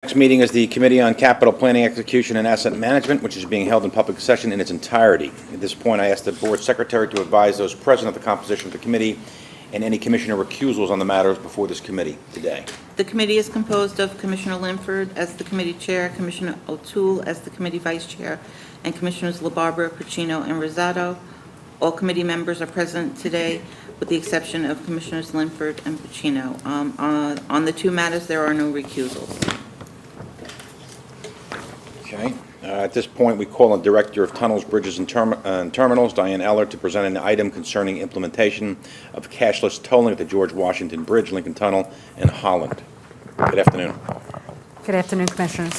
Next meeting is the Committee on Capital Planning, Execution, and Asset Management, which is being held in public session in its entirety. At this point, I ask the Board Secretary to advise those present of the composition of the committee and any commissioner recusals on the matters before this committee today. The committee is composed of Commissioner Linford as the committee chair, Commissioner O'Toole as the committee vice chair, and Commissioners LaBarbera, Pacino, and Rosado. All committee members are present today, with the exception of Commissioners Linford and Pacino. On the two matters, there are no recusals. Okay. At this point, we call on Director of Tunnels, Bridges, and Terminals, Diane Eller, to present an item concerning implementation of cashless tolling at the George Washington Bridge, Lincoln Tunnel, and Holland. Good afternoon. Good afternoon, Commissioners.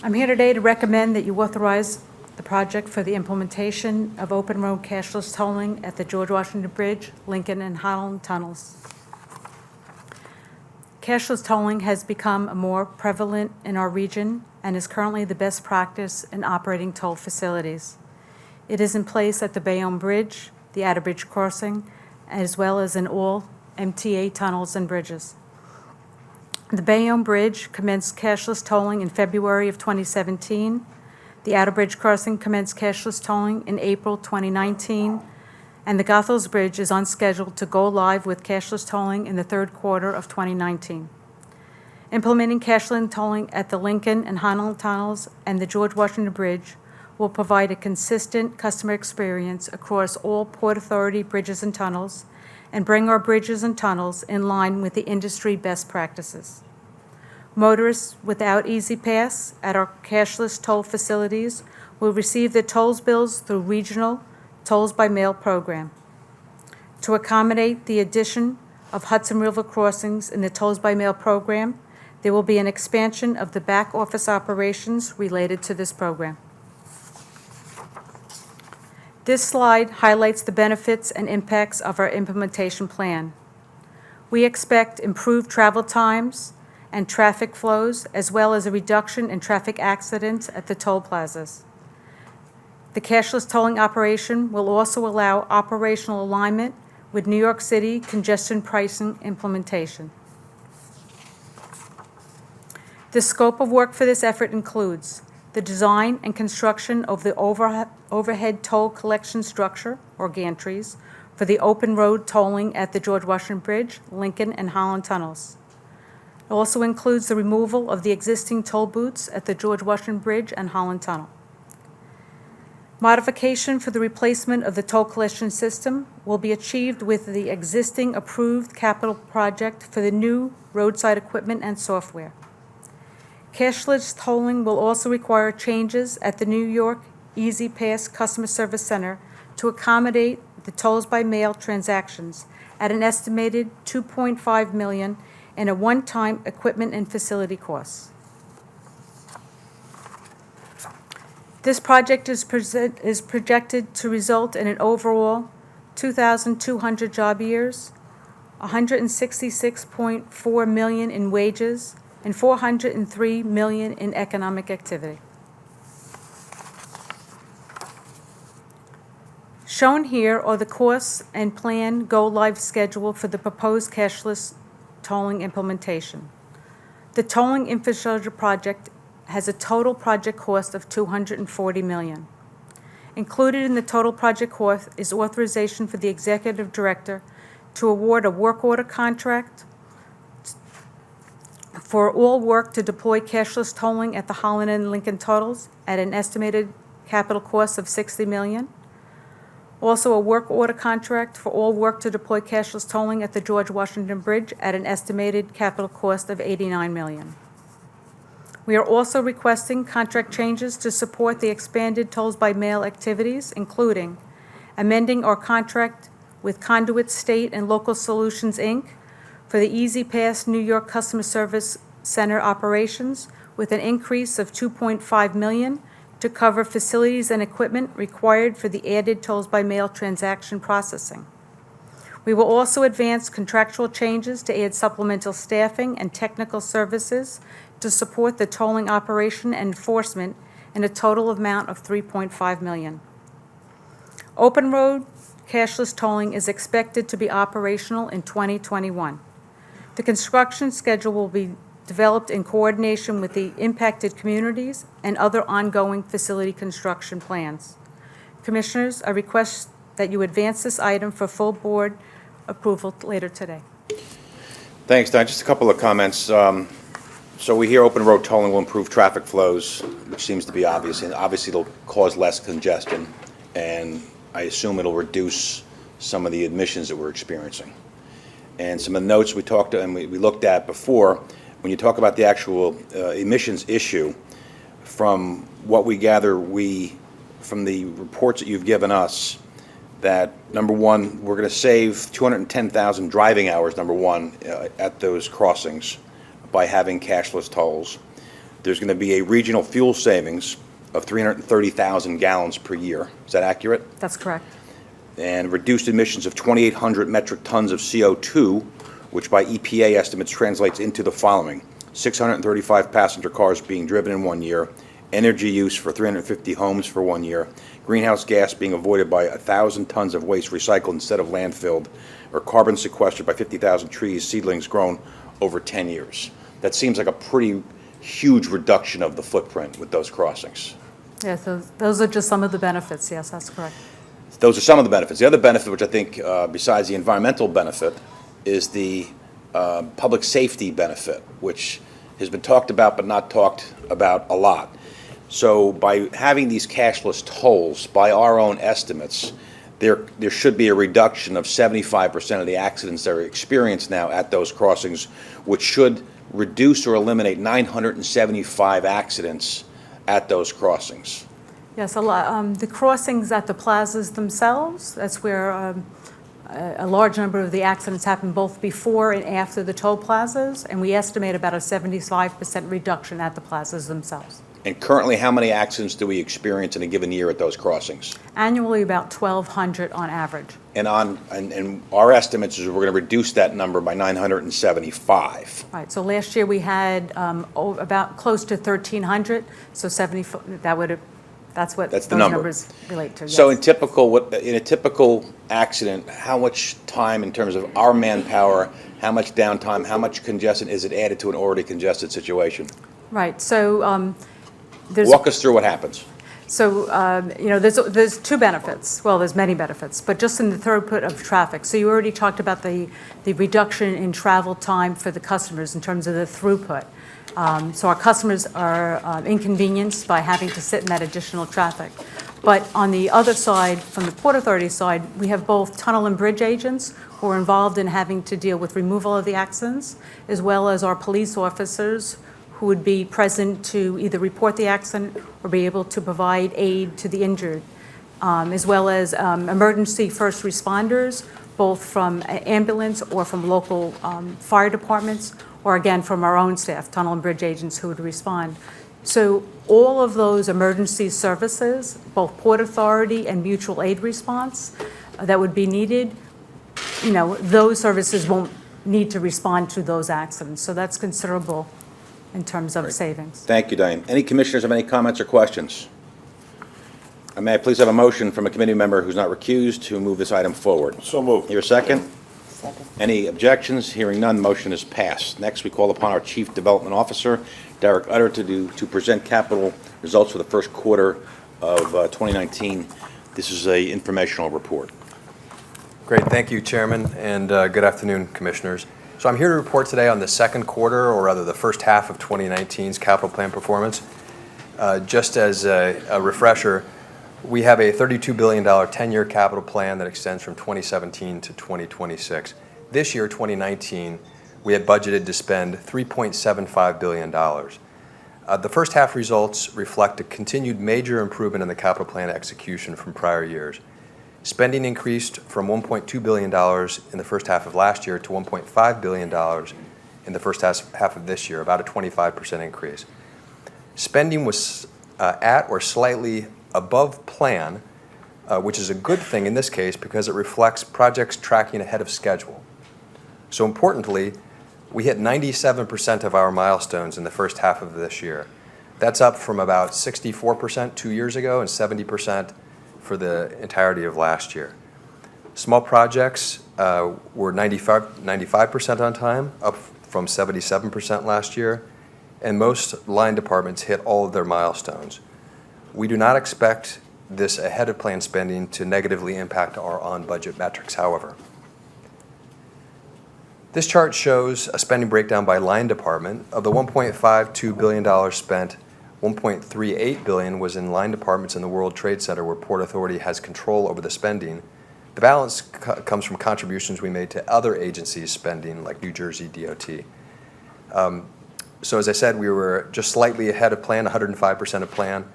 I'm here today to recommend that you authorize the project for the implementation of open road cashless tolling at the George Washington Bridge, Lincoln, and Holland tunnels. Cashless tolling has become more prevalent in our region and is currently the best practice in operating toll facilities. It is in place at the Bayonne Bridge, the Atterbridge Crossing, as well as in all MTA tunnels and bridges. The Bayonne Bridge commenced cashless tolling in February of 2017. The Atterbridge Crossing commenced cashless tolling in April 2019. And the Goethals Bridge is on schedule to go live with cashless tolling in the third quarter of 2019. Implementing cashless tolling at the Lincoln and Holland tunnels and the George Washington Bridge will provide a consistent customer experience across all Port Authority bridges and tunnels and bring our bridges and tunnels in line with the industry best practices. Motorists without Easy Pass at our cashless toll facilities will receive their tolls bills through regional Tolls by Mail program. To accommodate the addition of Hudson River crossings in the Tolls by Mail program, there will be an expansion of the back office operations related to this program. This slide highlights the benefits and impacts of our implementation plan. We expect improved travel times and traffic flows, as well as a reduction in traffic accidents at the toll plazas. The cashless tolling operation will also allow operational alignment with New York City congestion pricing implementation. The scope of work for this effort includes the design and construction of the overhead toll collection structure, or gantries, for the open road tolling at the George Washington Bridge, Lincoln, and Holland tunnels. It also includes the removal of the existing toll booths at the George Washington Bridge and Holland Tunnel. Modification for the replacement of the toll collection system will be achieved with the existing approved capital project for the new roadside equipment and software. Cashless tolling will also require changes at the New York Easy Pass Customer Service Center to accommodate the tolls by mail transactions at an estimated $2.5 million in a one-time equipment and facility costs. This project is projected to result in an overall 2,200 job years, $166.4 million in wages, and $403 million in economic activity. Shown here are the costs and planned go-live schedule for the proposed cashless tolling implementation. The tolling infrastructure project has a total project cost of $240 million. Included in the total project cost is authorization for the executive director to award a work order contract for all work to deploy cashless tolling at the Holland and Lincoln tunnels at an estimated capital cost of $60 million. Also, a work order contract for all work to deploy cashless tolling at the George Washington Bridge at an estimated capital cost of $89 million. We are also requesting contract changes to support the expanded tolls by mail activities, including amending our contract with Conduit State and Local Solutions, Inc. for the Easy Pass New York Customer Service Center operations with an increase of $2.5 million to cover facilities and equipment required for the added tolls by mail transaction processing. We will also advance contractual changes to add supplemental staffing and technical services to support the tolling operation and enforcement in a total amount of $3.5 million. Open road cashless tolling is expected to be operational in 2021. The construction schedule will be developed in coordination with the impacted communities and other ongoing facility construction plans. Commissioners, I request that you advance this item for full board approval later today. Thanks, Don. Just a couple of comments. So we hear open road tolling will improve traffic flows, which seems to be obvious, and obviously it'll cause less congestion, and I assume it'll reduce some of the emissions that we're experiencing. And some of the notes we talked and we looked at before, when you talk about the actual emissions issue, from what we gather, from the reports that you've given us, that, number one, we're going to save 210,000 driving hours, number one, at those crossings by having cashless tolls. There's going to be a regional fuel savings of 330,000 gallons per year. Is that accurate? That's correct. And reduced emissions of 2,800 metric tons of CO2, which by EPA estimates translates into the following: 635 passenger cars being driven in 1 year, energy use for 350 homes for 1 year, greenhouse gas being avoided by 1,000 tons of waste recycled instead of landfilled, or carbon sequestered by 50,000 trees, seedlings grown over 10 years. That seems like a pretty huge reduction of the footprint with those crossings. Yes, those are just some of the benefits. Yes, that's correct. Those are some of the benefits. The other benefit, which I think, besides the environmental benefit, is the public safety benefit, which has been talked about but not talked about a lot. So by having these cashless tolls, by our own estimates, there should be a reduction of 75% of the accidents that are experienced now at those crossings, which should reduce or eliminate 975 accidents at those crossings. Yes, the crossings at the plazas themselves, that's where a large number of the accidents happen both before and after the toll plazas, and we estimate about a 75% reduction at the plazas themselves. And currently, how many accidents do we experience in a given year at those crossings? Annually, about 1,200 on average. And our estimates is we're going to reduce that number by 975. Right, so last year we had about close to 1,300, so 70, that's what That's those the number. numbers relate to, yes. So in a typical accident, how much time in terms of our manpower, how much downtime, how much congestion is it added to an already congested situation? Right, so there's... Walk us through what happens. So, there's two benefits. Well, there's many benefits, but just in the throughput of traffic. So you already talked about the reduction in travel time for the customers in terms of the throughput. So our customers are inconvenienced by having to sit in that additional traffic. But on the other side, from the Port Authority side, we have both tunnel and bridge agents who are involved in having to deal with removal of the accidents, as well as our police officers who would be present to either report the accident or be able to provide aid to the injured, as well as emergency first responders, both from ambulance or from local fire departments, or again from our own staff, tunnel and bridge agents who would respond. So all of those emergency services, both Port Authority and mutual aid response that would be needed, those services won't need to respond to those accidents. So that's considerable in terms of savings. Thank you, Diane. Any commissioners have any comments or questions? May I please have a motion from a committee member who's not recused to move this item forward? So moved. Here a second? Second. Any objections? Hearing none, motion is passed. Next, we call upon our Chief Development Officer, Derek Utter, to present capital results for the first quarter of 2019. This is an informational report. Great, thank you, Chairman, and good afternoon, Commissioners. So I'm here to report today on the second quarter, or rather the first half of 2019's capital plan performance. Just as a refresher, we have a $32 billion 10-year capital plan that extends from 2017 to 2026. This year, 2019, we had budgeted to spend $3.75 billion. The first half results reflect a continued major improvement in the capital plan execution from prior years. Spending increased from $1.2 billion in the first half of last year to $1.5 billion in the first half of this year, about a 25% increase. Spending was at or slightly above plan, which is a good thing in this case because it reflects projects tracking ahead of schedule. So importantly, we hit 97% of our milestones in the first half of this year. That's up from about 64% 2 years ago and 70% for the entirety of last year. Small projects were 95% on time, up from 77% last year, and most line departments hit all of their milestones. We do not expect this ahead-of-plan spending to negatively impact our on-budget metrics, however. This chart shows a spending breakdown by line department. Of the $1.52 billion spent, $1.38 billion was in line departments in the World Trade Center where Port Authority has control over the spending. The balance comes from contributions we made to other agencies' spending, like New Jersey DOT. So as I said, we were just slightly ahead of plan, 105% of plan,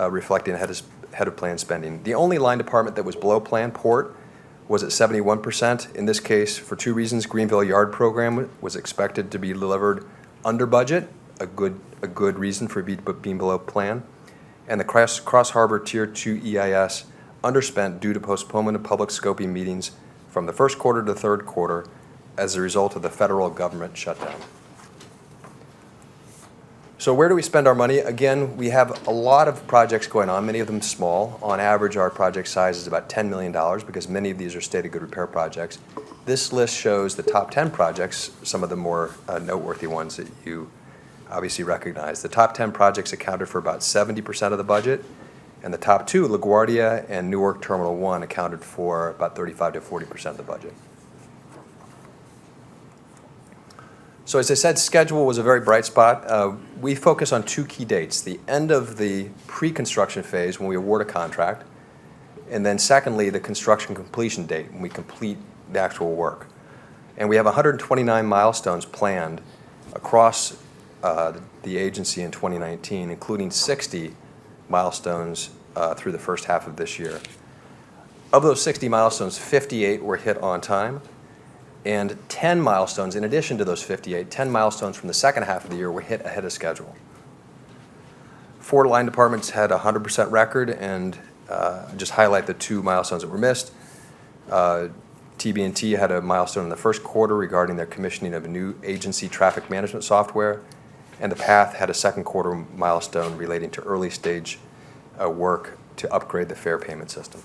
reflecting ahead of plan spending. The only line department that was below plan, Port, was at 71%. In this case, for two reasons: Greenville Yard Program was expected to be delivered under budget, a good reason for being below plan, and the Cross Harbor Tier 2 EIS underspent due to postponement of public scoping meetings from the first quarter to the third quarter as a result of the federal government shutdown. So where do we spend our money? Again, we have a lot of projects going on, many of them small. On average, our project size is about $10 million because many of these are state of good repair projects. This list shows the top 10 projects, some of the more noteworthy ones that you obviously recognize. The top 10 projects accounted for about 70% of the budget, and the top two, LaGuardia and Newark Terminal 1, accounted for about 35 to 40% of the budget. So as I said, schedule was a very bright spot. We focus on two key dates: the end of the pre-construction phase when we award a contract, and then secondly, the construction completion date when we complete the actual work. And we have 129 milestones planned across the agency in 2019, including 60 milestones through the first half of this year. Of those 60 milestones, 58 were hit on time, and 10 milestones, in addition to those 58, 10 milestones from the second half of the year were hit ahead of schedule. 4 line departments had a 100% record, and just highlight the 2 milestones that were missed. TB&T had a milestone in the first quarter regarding their commissioning of a new agency traffic management software, and the PATH had a second quarter milestone relating to early stage work to upgrade the fare payment system.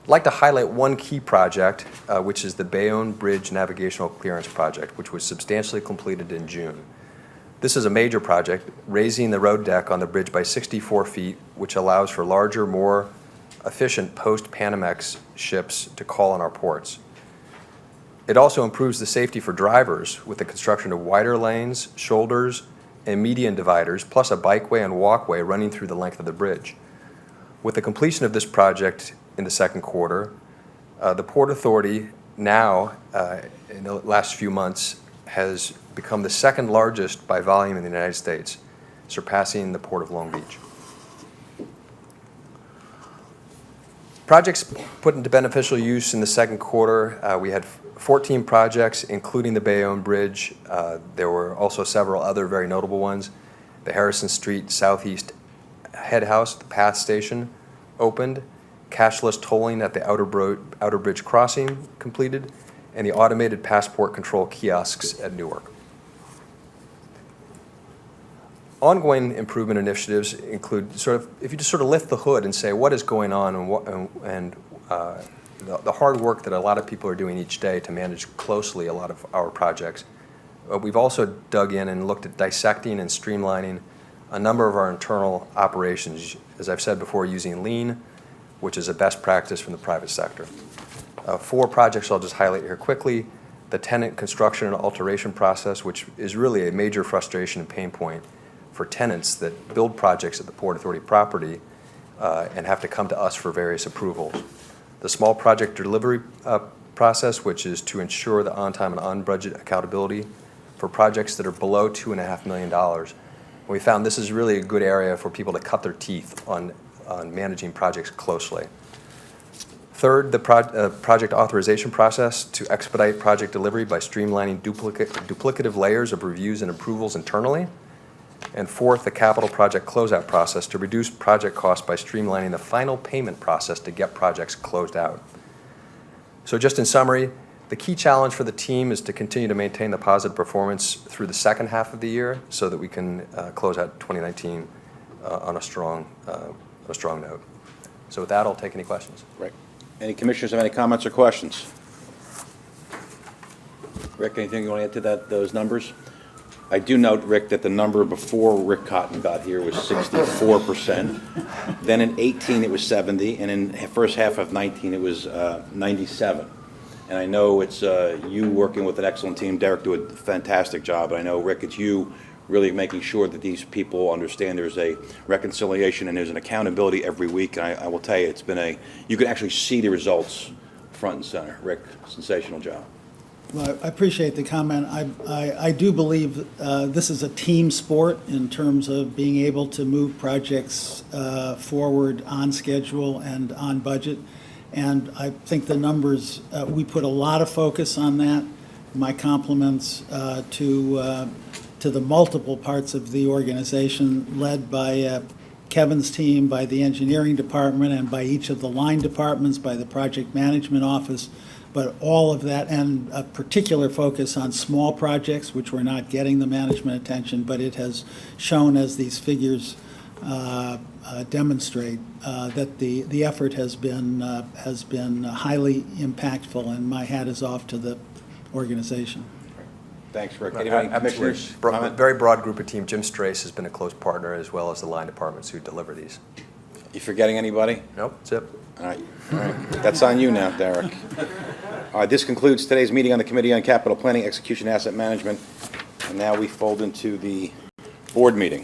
I'd like to highlight one key project, which is the Bayonne Bridge Navigational Clearance Project, which was substantially completed in June. This is a major project, raising the road deck on the bridge by 64 feet, which allows for larger, more efficient post-Panamex ships to call on our ports. It also improves the safety for drivers with the construction of wider lanes, shoulders, and median dividers, plus a bikeway and walkway running through the length of the bridge. With the completion of this project in the second quarter, the Port Authority now, in the last few months, has become the second largest by volume in the United States, surpassing the Port of Long Beach. Projects put into beneficial use in the second quarter, we had 14 projects, including the Bayonne Bridge. There were also several other very notable ones. The Harrison Street Southeast Head House, the PATH station, opened. Cashless tolling at the Outer Bridge Crossing completed, and the automated passport control kiosks at Newark. Ongoing improvement initiatives include if you just lift the hood and say what is going on and the hard work that a lot of people are doing each day to manage closely a lot of our projects. We've also dug in and looked at dissecting and streamlining a number of our internal operations, as I've said before, using Lean, which is a best practice from the private sector. 4 projects I'll just highlight here quickly. The tenant construction and alteration process, which is really a major frustration and pain point for tenants that build projects at the Port Authority property and have to come to us for various approvals. The small project delivery process, which is to ensure the on-time and on-budget accountability for projects that are below $2.5 million. We found this is really a good area for people to cut their teeth on managing projects closely. Third, the project authorization process to expedite project delivery by streamlining duplicative layers of reviews and approvals internally. And fourth, the capital project closeout process to reduce project costs by streamlining the final payment process to get projects closed out. So just in summary, the key challenge for the team is to continue to maintain the positive performance through the second half of the year so that we can close out 2019 on a strong note. So with that, I'll take any questions. Right. Any commissioners have any comments or questions? Rick, anything you want to add to those numbers? I do note, Rick, that the number before Rick Cotton got here was 64%. Then in 18, it was 70, and in the first half of 19, it was 97. And I know it's you working with an excellent team. Derek did a fantastic job. And I know, Rick, it's you really making sure that these people understand there's a reconciliation and there's an accountability every week. And I will tell you, it's been you can actually see the results front and center. Rick, sensational job. Well, I appreciate the comment. I do believe this is a team sport in terms of being able to move projects forward on schedule and on budget. And I think the numbers, we put a lot of focus on that. My compliments to the multiple parts of the organization led by Kevin's team, by the engineering department, and by each of the line departments, by the project management office. But all of that, and a particular focus on small projects, which were not getting the management attention, but it has shown, as these figures demonstrate, that the effort has been highly impactful, and my hat is off to the organization. Thanks, Rick. Anybody, commissioners? Absolutely. comment? Very broad group of team. Jim Strace has been a close partner, as well as the line departments who deliver these. You forgetting anybody? Nope, that's it. All right. That's on you now, Derek. All right, this concludes today's meeting on the Committee on Capital Planning, Execution, Asset Management. And now we fold into the board meeting.